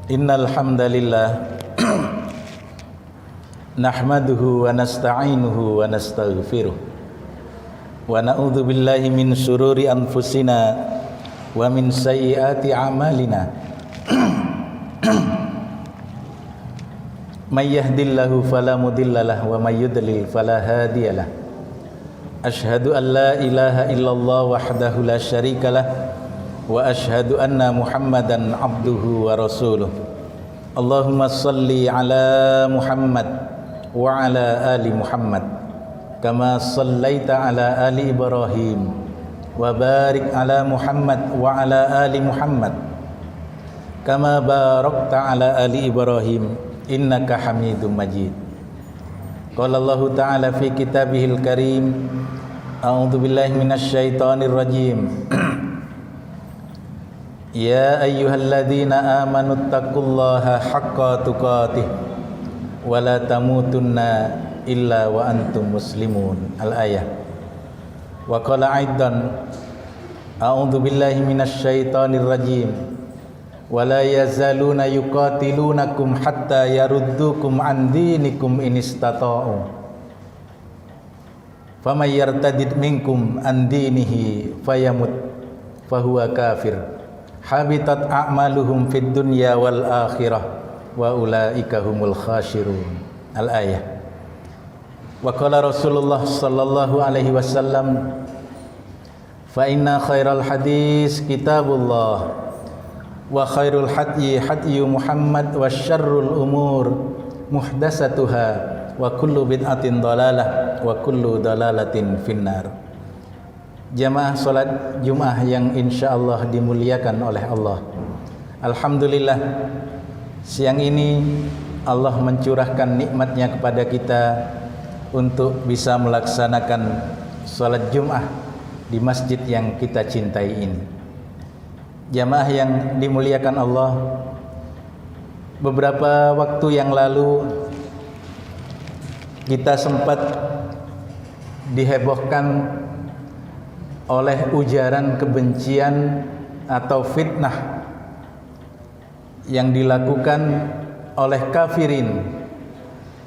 Innal hamdalillah nahmaduhu wa nasta'inuhu wa nastaghfiruh wa na'udzu billahi min syururi anfusina wa min sayyiati a'malina. May yahdihillahu fala mudhillalah wa may yudlil fala hadiyalah. Asyhadu an la ilaha illallah wahdahu la syarikalah wa asyhadu anna Muhammadan abduhu wa rasuluh. Allahumma salli ala Muhammad wa ala ali Muhammad kama sallaita ala ali Ibrahim wa barik ala Muhammad wa ala ali Muhammad kama barakta ala ali Ibrahim innaka Hamidum Majid. Qala Allah Ta'ala fi kitabihil karim, a'udzu billahi minasy syaithanir rajim. Ya ayyuhalladzina amanu taqullaha haqqa tuqatih wa la tamutunna illa wa antum muslimun. Al-ayah. Wa qala aidan, a'udzu billahi minasy syaithanir rajim. Wa la yazaluna yuqatilunakum hatta yaruddukum an dinikum in istata'u. Faman yartadid minkum an dinihi fayamut fahuwa kafir. Habitat a'maluhum fid dunya wal akhirah wa ulaika humul khasirun. Al-ayah. Wa qala Rasulullah sallallahu alaihi wasallam, fa inna khairal hadis kitabullah wa khairul hadyi hadyu Muhammad wa syarrul umur muhdatsatuha wa kullu bid'atin dhalalah wa kullu dhalalatin finnar. Jamaah salat Jumat yang insyaallah dimuliakan oleh Allah. Alhamdulillah, siang ini Allah mencurahkan nikmatnya kepada kita untuk bisa melaksanakan salat Jumat di masjid yang kita cintai ini. Jamaah yang dimuliakan Allah, beberapa waktu yang lalu kita sempat dihebohkan oleh ujaran kebencian atau fitnah yang dilakukan oleh kafirin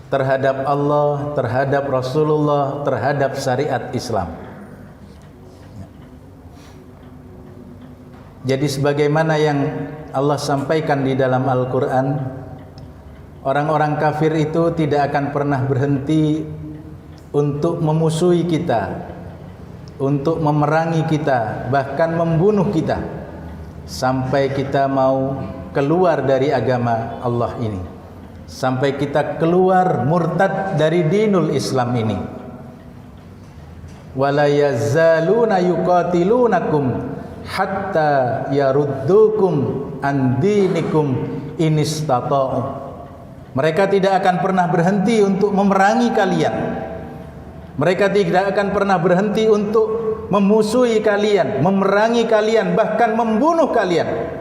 terhadap Allah, terhadap Rasulullah, terhadap syariat Islam. Jadi sebagaimana yang Allah sampaikan di dalam Al-Quran, orang-orang kafir itu tidak akan pernah berhenti untuk memusuhi kita, untuk memerangi kita, bahkan membunuh kita sampai kita mau keluar dari agama Allah ini, sampai kita keluar murtad dari dinul Islam ini. Wala yazaluna yuqatilunakum hatta yaruddukum an dinikum in istata'u. Mereka tidak akan pernah berhenti untuk memerangi kalian. Mereka tidak akan pernah berhenti untuk memusuhi kalian, memerangi kalian, bahkan membunuh kalian.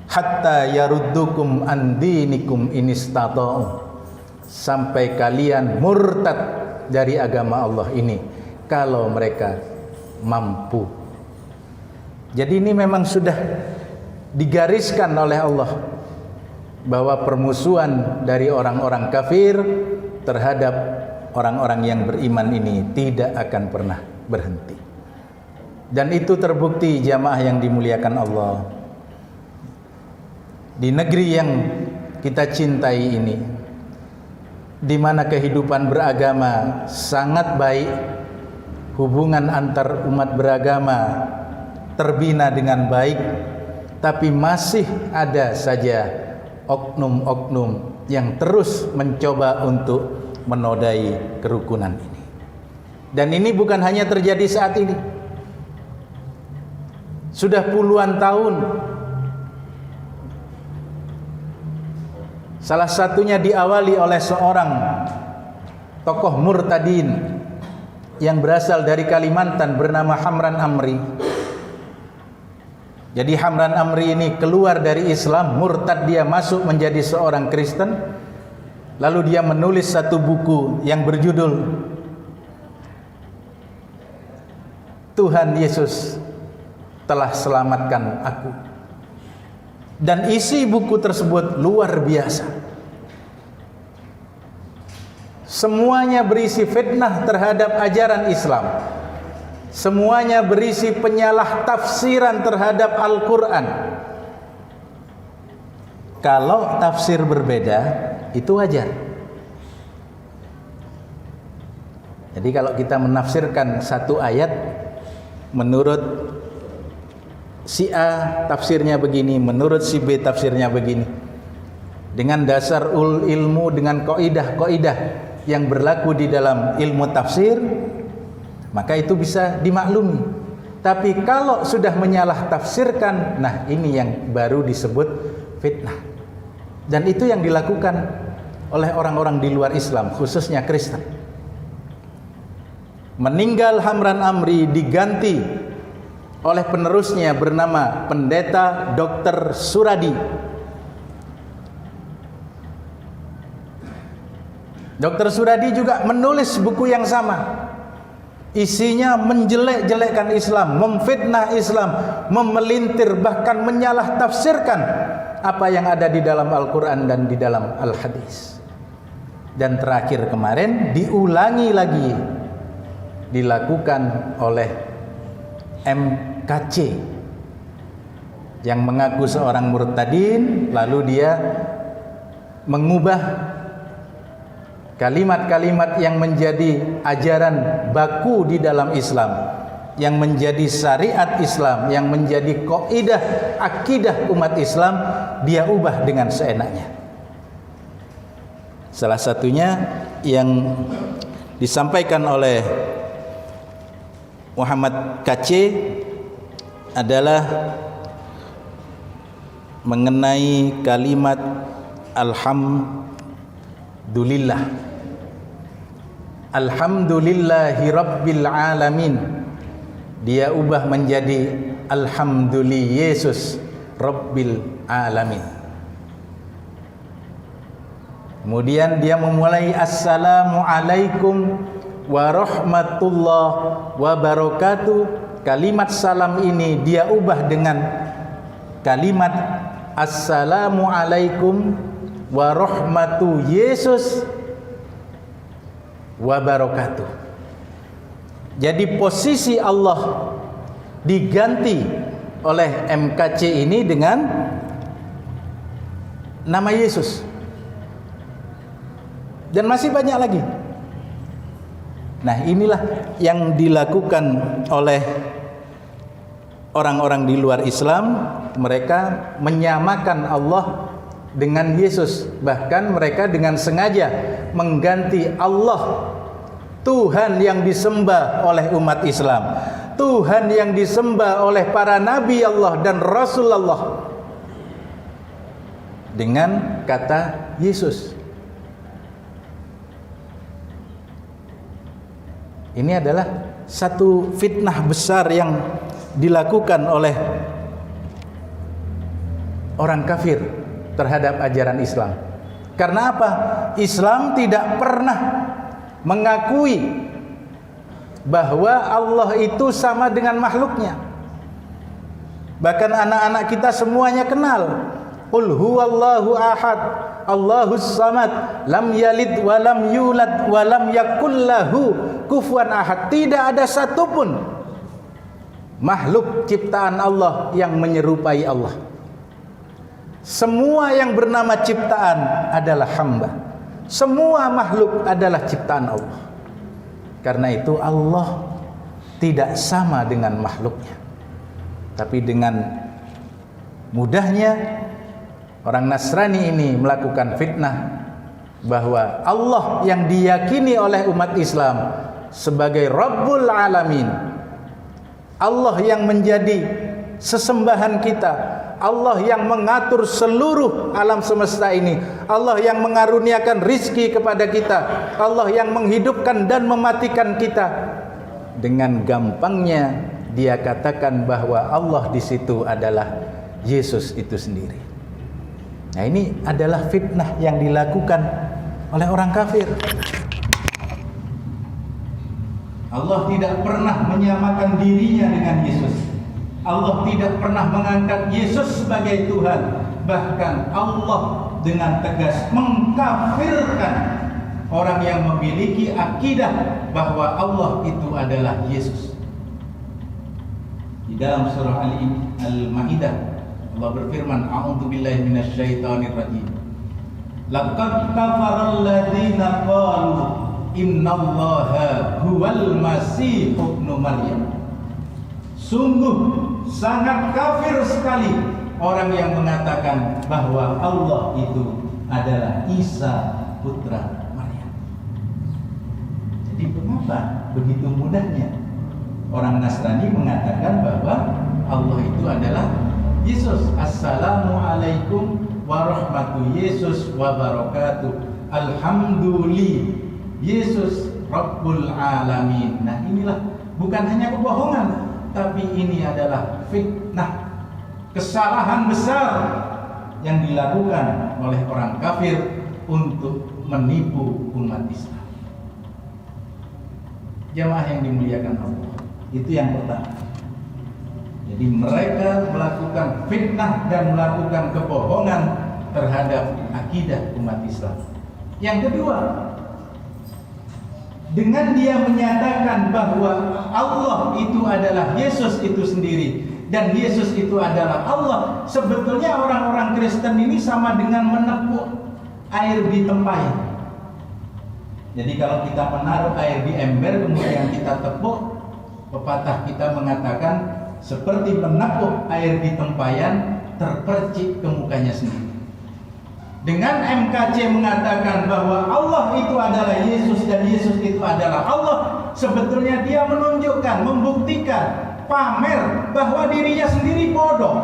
Hatta yaruddukum an dinikum in istata'u. Sampai kalian murtad dari agama Allah ini kalau mereka mampu. Jadi ini memang sudah digariskan oleh Allah bahwa permusuhan dari orang-orang kafir terhadap orang-orang yang beriman ini tidak akan pernah berhenti. Dan itu terbukti jamaah yang dimuliakan Allah. Di negeri yang kita cintai ini, di mana kehidupan beragama sangat baik, hubungan antar umat beragama terbina dengan baik, tapi masih ada saja oknum-oknum yang terus mencoba untuk menodai kerukunan ini. Dan ini bukan hanya terjadi saat ini, sudah puluhan tahun. Salah satunya diawali oleh seorang tokoh murtadin yang berasal dari Kalimantan bernama Hamran Amri. Jadi Hamran Amri ini keluar dari Islam, murtad, dia masuk menjadi seorang Kristen. Lalu dia menulis satu buku yang berjudul Tuhan Yesus telah selamatkan aku. Dan isi buku tersebut luar biasa. Semuanya berisi fitnah terhadap ajaran Islam. Semuanya berisi penyalah tafsiran terhadap Al-Quran. Kalau tafsir berbeda, itu wajar. Jadi kalau kita menafsirkan satu ayat menurut si A tafsirnya begini, menurut si B tafsirnya begini, dengan dasar ilmu, dengan kaidah-kaidah yang berlaku di dalam ilmu tafsir, maka itu bisa dimaklumi. Tapi kalau sudah menyalah tafsirkan, nah ini yang baru disebut fitnah. Dan itu yang dilakukan oleh orang-orang di luar Islam, khususnya Kristen. Meninggal Hamran Amri diganti oleh penerusnya bernama Pendeta Dr. Suradi. Dr. Suradi juga menulis buku yang sama. Isinya menjelek-jelekkan Islam, memfitnah Islam, memelintir, bahkan menyalah tafsirkan apa yang ada di dalam Al-Quran dan di dalam Al-Hadis. Dan terakhir kemarin diulangi lagi, dilakukan oleh MKC yang mengaku seorang murtadin, lalu dia mengubah kalimat-kalimat yang menjadi ajaran baku di dalam Islam, yang menjadi syariat Islam, yang menjadi kaidah akidah umat Islam, dia ubah dengan seenaknya. Salah satunya yang disampaikan oleh Muhammad KC adalah mengenai kalimat alhamdulillah. Alhamdulillahi Rabbil Alamin. Dia ubah menjadi Alhamdulillah Yesus Rabbil Alamin. Kemudian dia memulai Assalamualaikum warahmatullahi wabarakatuh. Kalimat salam ini dia ubah dengan kalimat Assalamualaikum warahmatu Yesus wabarakatuh. Jadi posisi Allah diganti oleh MKC ini dengan nama Yesus. Dan masih banyak lagi. Nah, inilah yang dilakukan oleh orang-orang di luar Islam. Mereka menyamakan Allah dengan Yesus. Bahkan mereka dengan sengaja mengganti Allah, Tuhan yang disembah oleh umat Islam, Tuhan yang disembah oleh para nabi Allah dan Rasulullah, dengan kata Yesus. Ini adalah satu fitnah besar yang dilakukan oleh orang kafir terhadap ajaran Islam. Karena apa? Islam tidak pernah mengakui bahwa Allah itu sama dengan makhluknya. Bahkan anak-anak kita semuanya kenal. Qul huwallahu ahad, Allahus samad, lam yalid wa lam yulad wa lam yakul lahu kufuwan ahad. Tidak ada satupun makhluk ciptaan Allah yang menyerupai Allah. Semua yang bernama ciptaan adalah hamba. Semua makhluk adalah ciptaan Allah. Karena itu Allah tidak sama dengan makhluknya. Tapi dengan mudahnya orang Nasrani ini melakukan fitnah bahwa Allah yang diyakini oleh umat Islam sebagai Rabbul Alamin, Allah yang menjadi sesembahan kita, Allah yang mengatur seluruh alam semesta ini, Allah yang mengaruniakan rizki kepada kita, Allah yang menghidupkan dan mematikan kita. Dengan gampangnya dia katakan bahwa Allah di situ adalah Yesus itu sendiri. Nah, ini adalah fitnah yang dilakukan oleh orang kafir. Allah tidak pernah menyamakan dirinya dengan Yesus. Allah tidak pernah mengangkat Yesus sebagai Tuhan. bahkan Allah dengan tegas mengkafirkan orang yang memiliki akidah bahwa Allah itu adalah Yesus. Di dalam surah Al-Maidah Allah berfirman, a'udzubillahi minasyaitonir rajim. Laqad kafaral ladzina qalu innallaha huwal masih ibnu Maryam. Sungguh sangat kafir sekali orang yang mengatakan bahwa Allah itu adalah Isa putra Maryam. Jadi mengapa begitu mudahnya orang Nasrani mengatakan bahwa Allah itu adalah Yesus? Assalamualaikum warahmatullahi Yesus wabarakatuh. Alhamdulillah Yesus Rabbul Alamin. Nah, inilah bukan hanya kebohongan, tapi ini adalah fitnah, kesalahan besar yang dilakukan oleh orang kafir untuk menipu umat Islam. Jamaah yang dimuliakan Allah, itu yang pertama. Jadi mereka melakukan fitnah dan melakukan kebohongan terhadap akidah umat Islam. Yang kedua, dengan dia menyatakan bahwa Allah itu adalah Yesus itu sendiri dan Yesus itu adalah Allah, sebetulnya orang-orang Kristen ini sama dengan menepuk air di tempayan. Jadi kalau kita menaruh air di ember kemudian kita tepuk, pepatah kita mengatakan seperti menepuk air di tempayan, terpercik ke mukanya sendiri. Dengan MKC mengatakan bahwa Allah itu adalah Yesus dan Yesus itu adalah Allah, sebetulnya dia menunjukkan, membuktikan, pamer bahwa dirinya sendiri bodoh,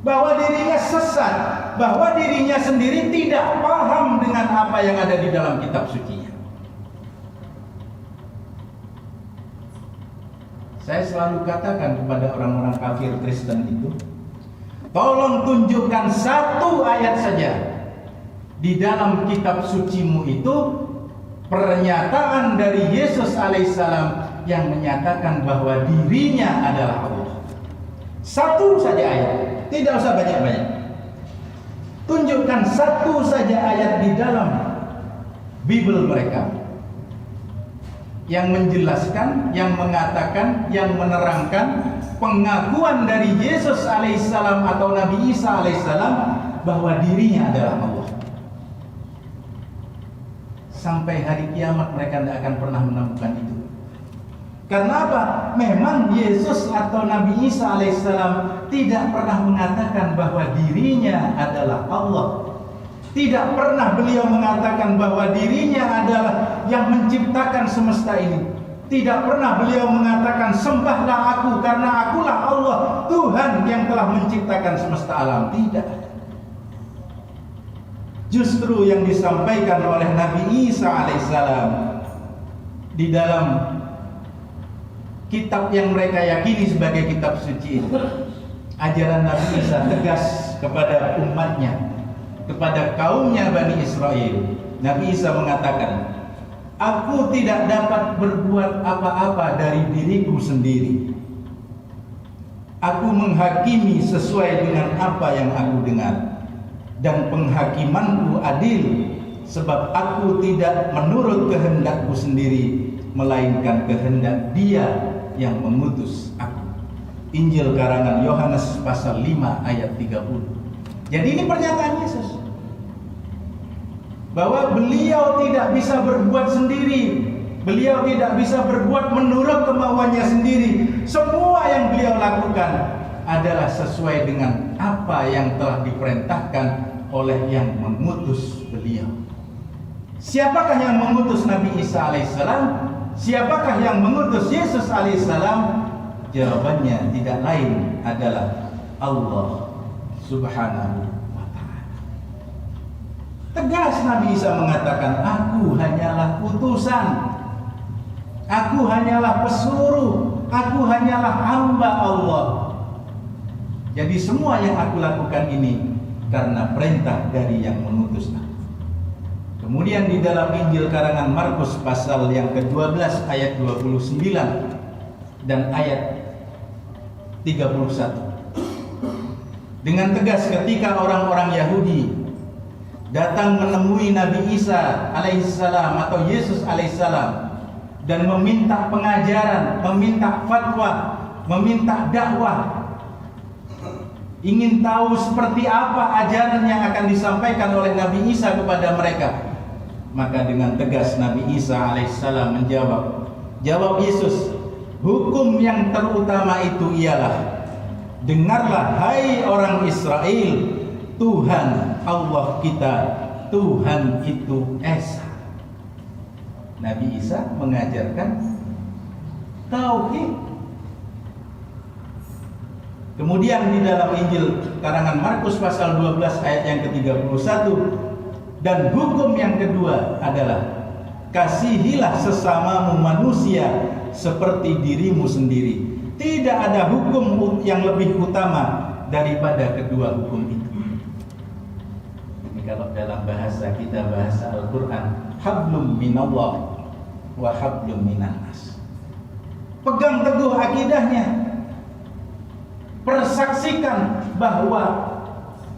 bahwa dirinya sesat, bahwa dirinya sendiri tidak paham dengan apa yang ada di dalam kitab suci. Saya selalu katakan kepada orang-orang kafir Kristen itu, tolong tunjukkan satu ayat saja di dalam kitab sucimu itu, pernyataan dari Yesus alaihissalam yang menyatakan bahwa dirinya adalah Allah. Satu saja ayat, tidak usah banyak-banyak. Tunjukkan satu saja ayat di dalam Bible mereka yang menjelaskan, yang mengatakan, yang menerangkan pengakuan dari Yesus alaihissalam atau Nabi Isa alaihissalam bahwa dirinya adalah Allah. Sampai hari kiamat mereka tidak akan pernah menemukan itu. Karena apa? Memang Yesus atau Nabi Isa alaihissalam tidak pernah mengatakan bahwa dirinya adalah Allah. Tidak pernah beliau mengatakan bahwa dirinya adalah yang menciptakan semesta ini. Tidak pernah beliau mengatakan sembahlah aku karena akulah Allah, Tuhan yang telah menciptakan semesta alam. Tidak. Justru yang disampaikan oleh Nabi Isa alaihissalam di dalam kitab yang mereka yakini sebagai kitab suci itu, ajaran Nabi Isa tegas kepada umatnya, kepada kaumnya Bani Israel. Nabi Isa mengatakan, aku tidak dapat berbuat apa-apa dari diriku sendiri. Aku menghakimi sesuai dengan apa yang aku dengar, dan penghakimanku adil, sebab aku tidak menurut kehendakku sendiri, melainkan kehendak Dia yang mengutus aku. Injil karangan Yohanes pasal 5 ayat 30. Jadi ini pernyataan Yesus, bahwa beliau tidak bisa berbuat sendiri, beliau tidak bisa berbuat menurut kemauannya sendiri. Semua yang beliau lakukan adalah sesuai dengan apa yang telah diperintahkan oleh yang mengutus beliau. Siapakah yang mengutus Nabi Isa alaihissalam? Siapakah yang mengutus Yesus alaihissalam? Jawabannya tidak lain adalah Allah Subhanahu wa ta'ala. Tegas Nabi Isa mengatakan, aku hanyalah utusan, aku hanyalah pesuruh, aku hanyalah hamba Allah. Jadi semua yang aku lakukan ini karena perintah dari yang mengutus aku. Kemudian di dalam Injil karangan Markus pasal yang ke-12 ayat 29 dan ayat 31. dengan tegas ketika orang-orang Yahudi datang menemui Nabi Isa alaihissalam atau Yesus alaihissalam dan meminta pengajaran, meminta fatwa, meminta dakwah, ingin tahu seperti apa ajaran yang akan disampaikan oleh Nabi Isa kepada mereka. Maka dengan tegas Nabi Isa alaihissalam jawab Yesus, hukum yang terutama itu ialah, dengarlah hai orang Israel, Tuhan Allah kita, Tuhan itu Esa. Nabi Isa mengajarkan tauhid. Kemudian di dalam Injil karangan Markus pasal 12 ayat yang ke-31, dan hukum yang kedua adalah, kasihilah sesamamu manusia seperti dirimu sendiri. Tidak ada hukum yang lebih utama daripada kedua hukum itu. Ini kalau dalam bahasa kita, bahasa Al-Quran, hablum minallah wa hablum minannas. Pegang teguh akidahnya, persaksikan bahwa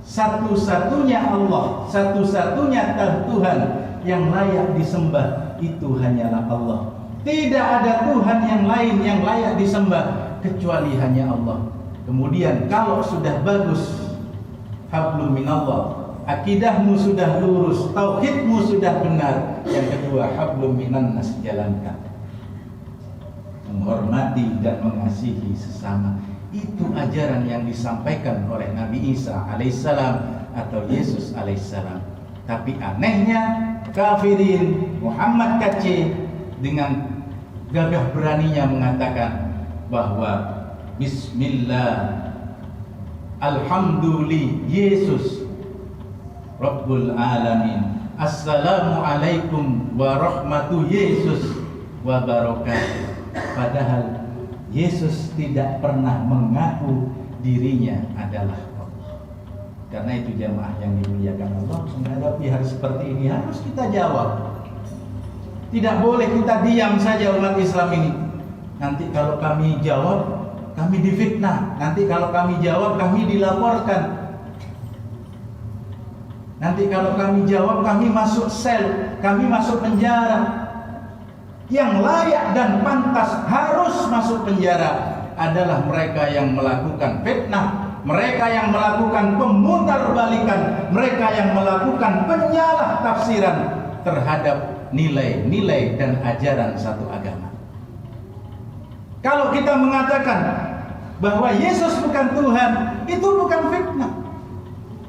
satu-satunya Allah, satu-satunya Tuhan yang layak disembah itu hanyalah Allah. Tidak ada Tuhan yang lain yang layak disembah kecuali hanya Allah. Kemudian kalau sudah bagus, hablum minallah, akidahmu sudah lurus, tauhidmu sudah benar, yang kedua hablum minannas, jalankan, menghormati dan mengasihi sesama. Itu ajaran yang disampaikan oleh Nabi Isa alaihissalam atau Yesus alaihissalam. Tapi anehnya kafirin, Muhammad KC dengan gagah beraninya mengatakan bahwa Bismillah, Alhamdulillah, Yesus Rabbul Alamin, Assalamualaikum warahmatullahi Yesus wabarakatuh. Padahal Yesus tidak pernah mengaku dirinya adalah Allah. Karena itu jamaah yang dimuliakan Allah, menghadapi hal seperti ini harus kita jawab. Tidak boleh kita diam saja umat Islam ini. Nanti kalau kami jawab, kami difitnah. Nanti kalau kami jawab, kami dilaporkan. Nanti kalau kami jawab, kami masuk sel, kami masuk penjara. Yang layak dan pantas harus masuk penjara adalah mereka yang melakukan fitnah, mereka yang melakukan pemutarbalikan, mereka yang melakukan penyalah tafsiran terhadap nilai-nilai dan ajaran satu agama. Kalau kita mengatakan bahwa Yesus bukan Tuhan, itu bukan fitnah.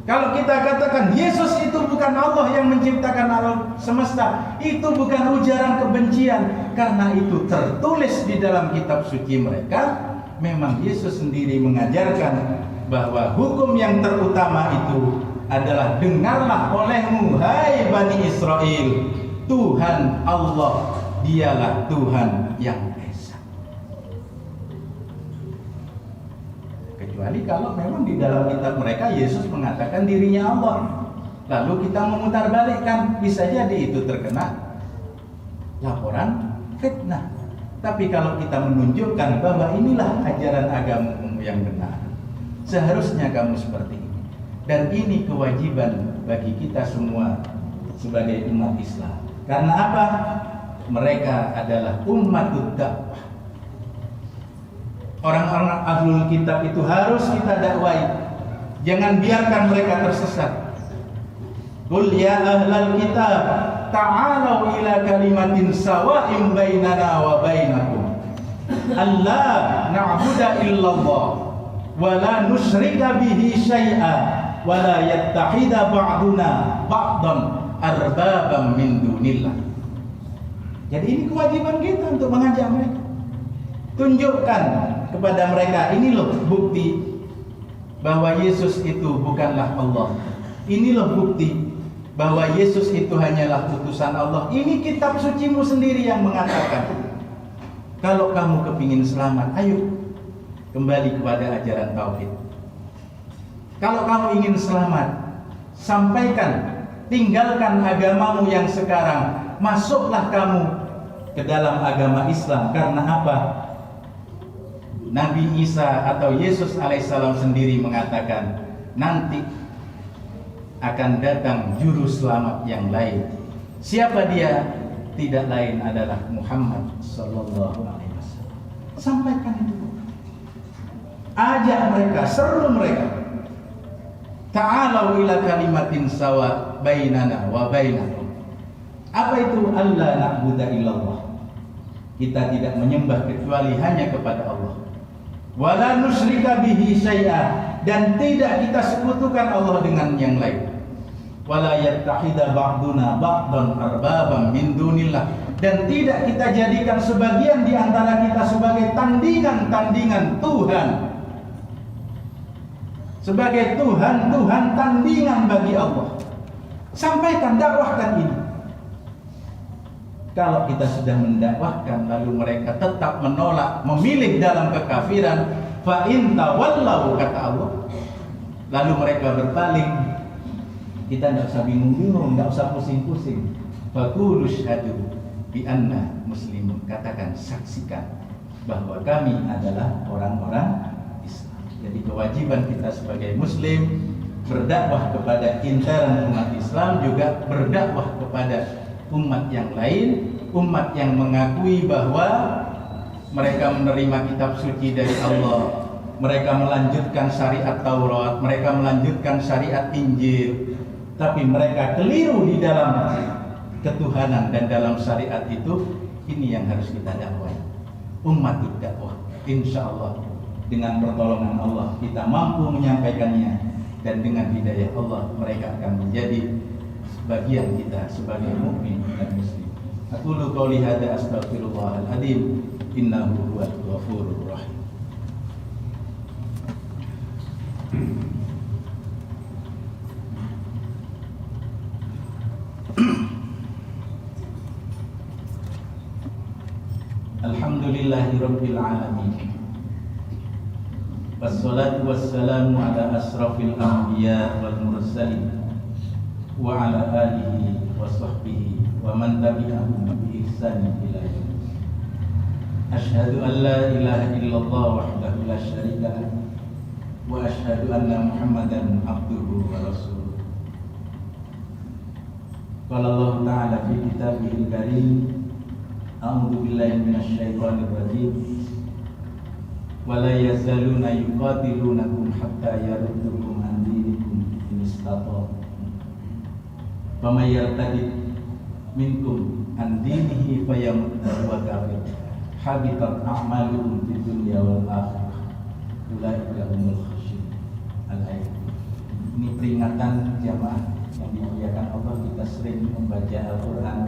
Kalau kita katakan Yesus itu bukan Allah yang menciptakan alam semesta, itu bukan ujaran kebencian, karena itu tertulis di dalam kitab suci mereka. Memang Yesus sendiri mengajarkan bahwa hukum yang terutama itu adalah, dengarlah olehmu hai Bani Israel, Tuhan Allah dialah Tuhan yang Esa. Kecuali kalau memang di dalam kitab mereka Yesus mengatakan dirinya Allah, lalu kita memutarbalikkan, bisa jadi itu terkena laporan fitnah. Tapi kalau kita menunjukkan bahwa inilah ajaran agamamu yang benar, seharusnya kamu seperti ini, dan ini kewajiban bagi kita semua sebagai umat Islam. Karena apa? Mereka adalah ummatud dakwah. Orang-orang ahlul kitab itu harus kita dakwai. Jangan biarkan mereka tersesat. Qul ya ahlal kitab ta'alau ila kalimatin sawa'in bainana wa bainakum alla na'budu illallah wa la nusyrika bihi syai'a wa la yattahida ba'duna ba'dan arbabam min dunillah. Jadi ini kewajiban kita untuk mengajak mereka. Tunjukkan kepada mereka, ini loh bukti bahwa Yesus itu bukanlah Allah. Ini loh bukti bahwa Yesus itu hanyalah utusan Allah. Ini kitab sucimu sendiri yang mengatakan. Kalau kamu kepingin selamat, ayo kembali kepada ajaran tauhid. Kalau kamu ingin selamat, sampaikan, tinggalkan agamamu yang sekarang, masuklah kamu ke dalam agama Islam. Karena apa? Nabi Isa atau Yesus alaihissalam sendiri mengatakan, nanti akan datang juru selamat yang lain. Siapa dia? Tidak lain adalah Muhammad sallallahu alaihi wasallam. Sampaikan itu. Ajak mereka, seru mereka. Ta'alau ila kalimatin sawa bainana wa bainakum. Apa itu? Allah na'budu illallah. Kita tidak menyembah kecuali hanya kepada Allah. Wala nusyrika bihi syai'a, dan tidak kita sekutukan Allah dengan yang lain. Wala yattakhidha ba'duna ba'dan arbaban min dunillah, dan tidak kita jadikan sebagian di antara kita sebagai tandingan-tandingan Tuhan. Sebagai Tuhan tandingan bagi Allah. Sampaikan, dakwahkan ini. Kalau kita sudah mendakwahkan lalu mereka tetap menolak, memilih dalam kekafiran, fa in tawallau, kata Allah, lalu mereka berpaling, kita tidak usah bingung-bingung, tidak usah pusing-pusing. Faqulu syhadu bi anna muslimun, katakan, saksikan bahwa kami adalah orang-orang Islam. Jadi kewajiban kita sebagai muslim berdakwah kepada intern umat Islam, juga berdakwah kepada umat yang lain, umat yang mengakui bahwa mereka menerima kitab suci dari Allah, mereka melanjutkan syariat Taurat, mereka melanjutkan syariat Injil, tapi mereka keliru di dalam ketuhanan dan dalam syariat itu. Ini yang harus kita dakwah. Umat dakwah, insya Allah dengan pertolongan Allah kita mampu menyampaikannya, dan dengan hidayah Allah mereka akan menjadi bagian kita sebagai mukmin dan muslim. Aqulu qouli hadza astaghfirullahal adzim innahu huwal ghafurur rahim. Alhamdulillahirabbil alamin. Wassalatu wassalamu ala asrafil anbiya wal mursalin wa ala alihi wa sahbihi wa man tabi'ahum bi ihsanin ila yaumil din. Asyhadu an la ilaha illallah wahdahu la syarika lah wa asyhadu anna Muhammadan abduhu wa rasuluh. Qala Allah ta'ala fi kitabihil karim, a'udzu billahi minasy syaithanir rajim. Wa la yazaluna yuqatilunakum hatta yaruddukum an dinikum in istata'u. Faman yartadid minkum an dinihi fayamut wa kafir habitat a'maluhum fid dunya wal akhirah ulaika humul khasirun. Al-ayat. Ini peringatan jamaah yang dimuliakan Allah. Kita sering membaca Al-Quran,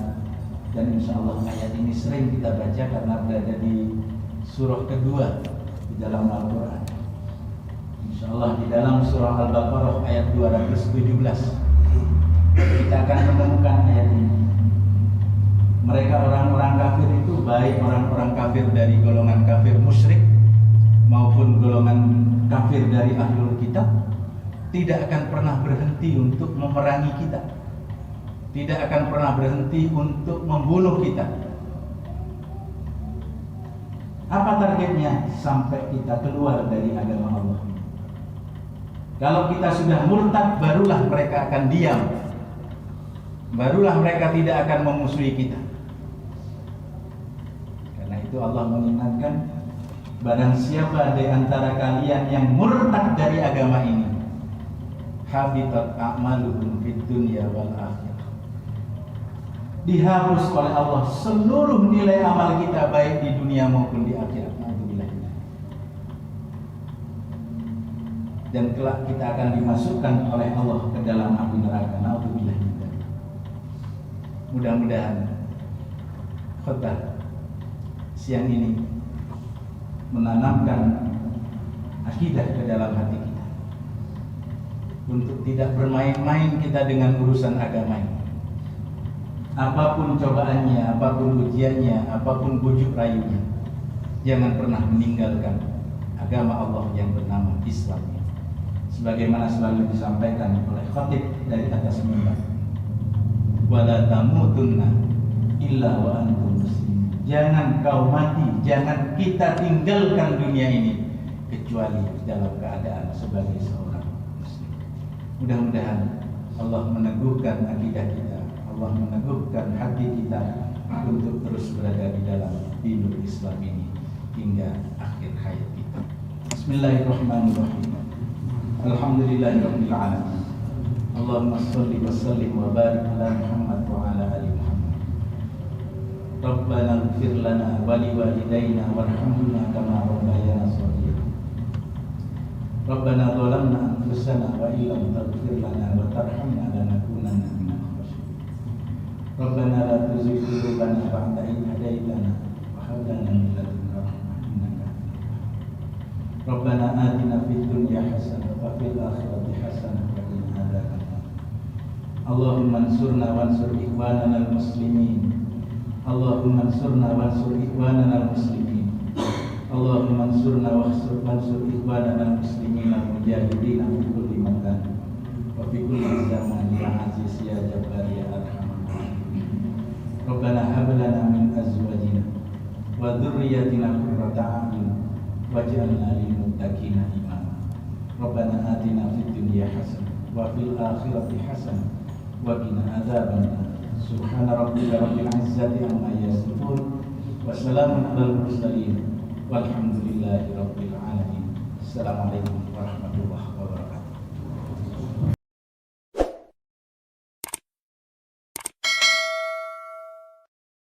dan insya Allah ayat ini sering kita baca karena berada di surah kedua di dalam Al-Quran. Insya Allah di dalam surah Al-Baqarah ayat 217 kita akan menemukan ayat ini. Mereka orang-orang kafir itu, baik orang-orang kafir dari golongan kafir musyrik maupun golongan kafir dari ahlul kitab, tidak akan pernah berhenti untuk memerangi kita, tidak akan pernah berhenti untuk membunuh kita. Apa targetnya? Sampai kita keluar dari agama Allah. Kalau kita sudah murtad, barulah mereka akan diam, barulah mereka tidak akan memusuhi kita. Karena itu Allah mengingatkan, barang siapa di antara kalian yang murtad dari agama ini, habitat a'maluhum fid dunya wal akhirah, dihapus oleh Allah seluruh nilai amal kita baik di dunia maupun di akhirat. Dan kelak kita akan dimasukkan oleh Allah ke dalam api neraka. Na'udzubillah. Mudah-mudahan khutbah siang ini menanamkan akidah ke dalam hati kita untuk tidak bermain-main kita dengan urusan agama ini. Apapun cobaannya, apapun ujiannya, apapun bujuk rayunya, jangan pernah meninggalkan agama Allah yang bernama Islam. Sebagaimana selalu disampaikan oleh khatib dari atas mimbar, wala tamutunna illa wa antum muslimun. Jangan kau mati, jangan kita tinggalkan dunia ini kecuali dalam keadaan sebagai seorang muslim. Mudah-mudahan Allah meneguhkan akidah kita, Allah meneguhkan hati kita untuk terus berada di dalam dinul Islam ini hingga akhir hayat kita. Bismillahirrahmanirrahim. Alhamdulillahirabbil alamin. Allahumma shalli wa sallim wa barik ala Muhammad wa ala ali Muhammad. Rabbana ighfir lana wa liwalidayna warhamhuma kama rabbayana shaghira. Rabbana zalamna anfusana wa illam taghfir lana wa tarhamna lanakunanna minal khasirin. Rabbana la tuzigh qulubana ba'da idh hadaytana wa hab lana min ladunka rahmah innaka antal wahhab. Rabbana atina fid dunya hasanah wa fil akhirati hasanah wa qina adzabannar. Allahumma ansurna wansur ikhwanana al-muslimin. Allahumma ansurna wansur ikhwanana al-muslimin. Allahumma ansurna wansur ikhwanana al-muslimin al-mujahidin fi kulli makan wa fi kulli zaman ya aziz ya jabbar ya arhamar rahimin. Rabbana hab lana min azwajina wa dhurriyyatina qurrata a'yun waj'alna lil muttaqina imama. Rabbana atina fid dunya hasanah wa fil akhirati hasanah wa qina adzabannar. Subhana rabbika rabbil izzati amma yasifun wa salamun alal mursalin walhamdulillahi rabbil alamin. Assalamualaikum warahmatullahi wabarakatuh.